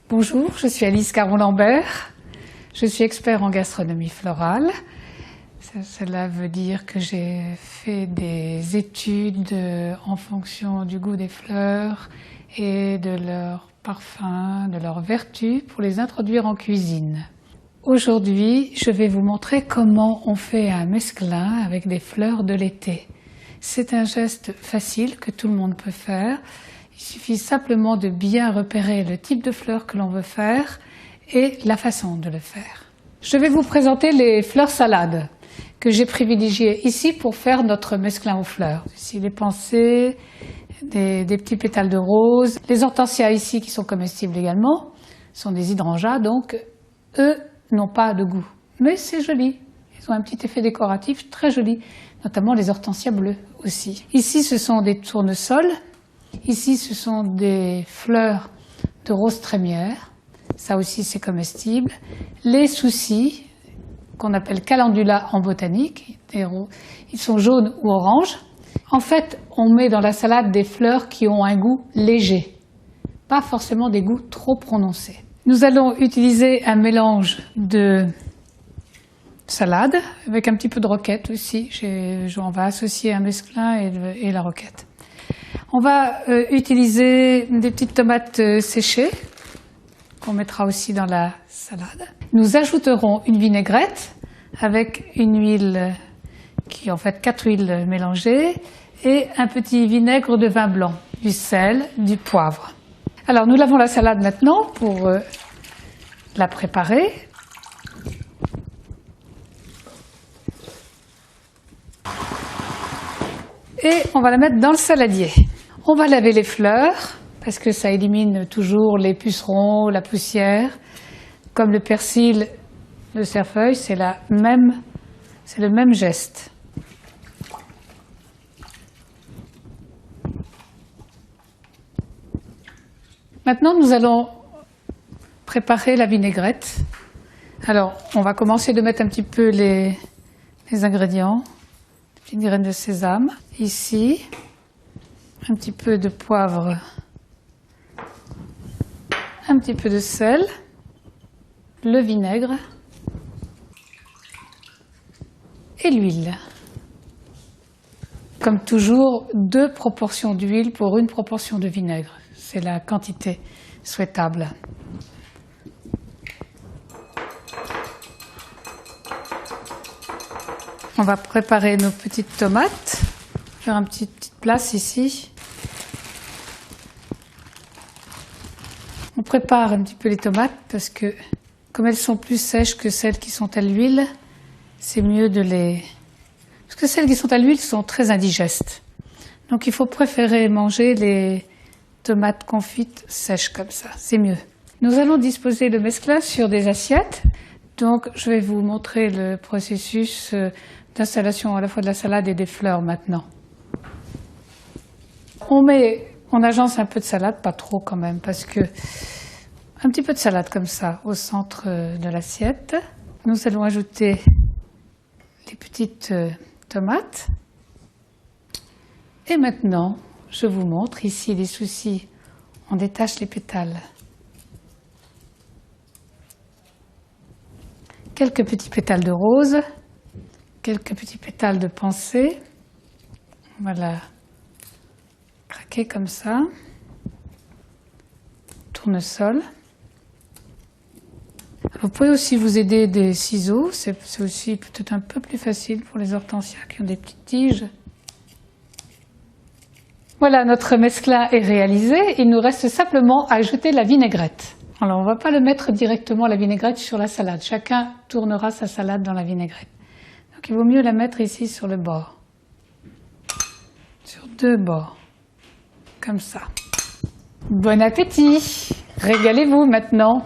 Bonjour, je suis Alice Caron-Lambert. Je suis expert en gastronomie florale. Cela veut dire que j'ai fait des études en fonction du goût des fleurs et de leur parfum, de leurs vertus pour les introduire en cuisine. Aujourd'hui, je vais vous montrer comment on fait un mesclin avec des fleurs de l'été. C'est un geste facile que tout le monde peut faire. Il suffit simplement de bien repérer le type de fleurs que l'on veut faire et la façon de le faire. Je vais vous présenter les fleurs salades que j'ai privilégiées ici pour faire notre mesclin aux fleurs. Ici les pensées, des petits pétales de rose. Les hortensias ici qui sont comestibles également sont des hydrangeas, donc eux n'ont pas de goût. Mais c'est joli, ils ont un petit effet décoratif très joli, notamment les hortensias bleues aussi. Ici ce sont des tournesols. Ici, ce sont des fleurs de rose trémière. Ça aussi, c'est comestible. Les soucis, qu'on appelle calendula en botanique, ils sont jaunes ou oranges. En fait, on met dans la salade des fleurs qui ont un goût léger, pas forcément des goûts trop prononcés. Nous allons utiliser un mélange de salade avec un petit peu de roquette aussi. On va associer un mesclin et la roquette. On va utiliser des petites tomates séchées qu'on mettra aussi dans la salade. Nous ajouterons une vinaigrette avec une huile qui est en fait 4 huiles mélangées et un petit vinaigre de vin blanc, du sel, du poivre. Alors nous lavons la salade maintenant pour la préparer. Et on va la mettre dans le saladier. On va laver les fleurs, parce que ça élimine toujours les pucerons, la poussière. Comme le persil, le cerfeuil, c'est le même geste. Maintenant, nous allons préparer la vinaigrette. Alors, on va commencer de mettre un petit peu les ingrédients. Des petites graines de sésame, ici. Un petit peu de poivre, un petit peu de sel, le vinaigre et l'huile. Comme toujours, 2 proportions d'huile pour 1 proportion de vinaigre. C'est la quantité souhaitable. On va préparer nos petites tomates. Faire une petite place ici. On prépare un petit peu les tomates parce que comme elles sont plus sèches que celles qui sont à l'huile, c'est mieux de les... Parce que celles qui sont à l'huile sont très indigestes. Donc il faut préférer manger les tomates confites sèches comme ça, c'est mieux. Nous allons disposer le mesclin sur des assiettes. Donc je vais vous montrer le processus d'installation à la fois de la salade et des fleurs maintenant. On agence un peu de salade, pas trop quand même, parce que un petit peu de salade comme ça au centre de l'assiette. Nous allons ajouter les petites tomates. Et maintenant, je vous montre ici les soucis. On détache les pétales. Quelques petits pétales de rose, quelques petits pétales de pensée. Voilà. Craquer comme ça, tournesol. Vous pouvez aussi vous aider des ciseaux, c'est aussi peut-être un peu plus facile pour les hortensias qui ont des petites tiges. Voilà, notre mesclin est réalisé, il nous reste simplement à ajouter la vinaigrette. Alors on ne va pas le mettre directement la vinaigrette sur la salade, chacun tournera sa salade dans la vinaigrette. Donc il vaut mieux la mettre ici sur le bord, sur 2 bords. Comme ça. Bon appétit! Régalez-vous maintenant!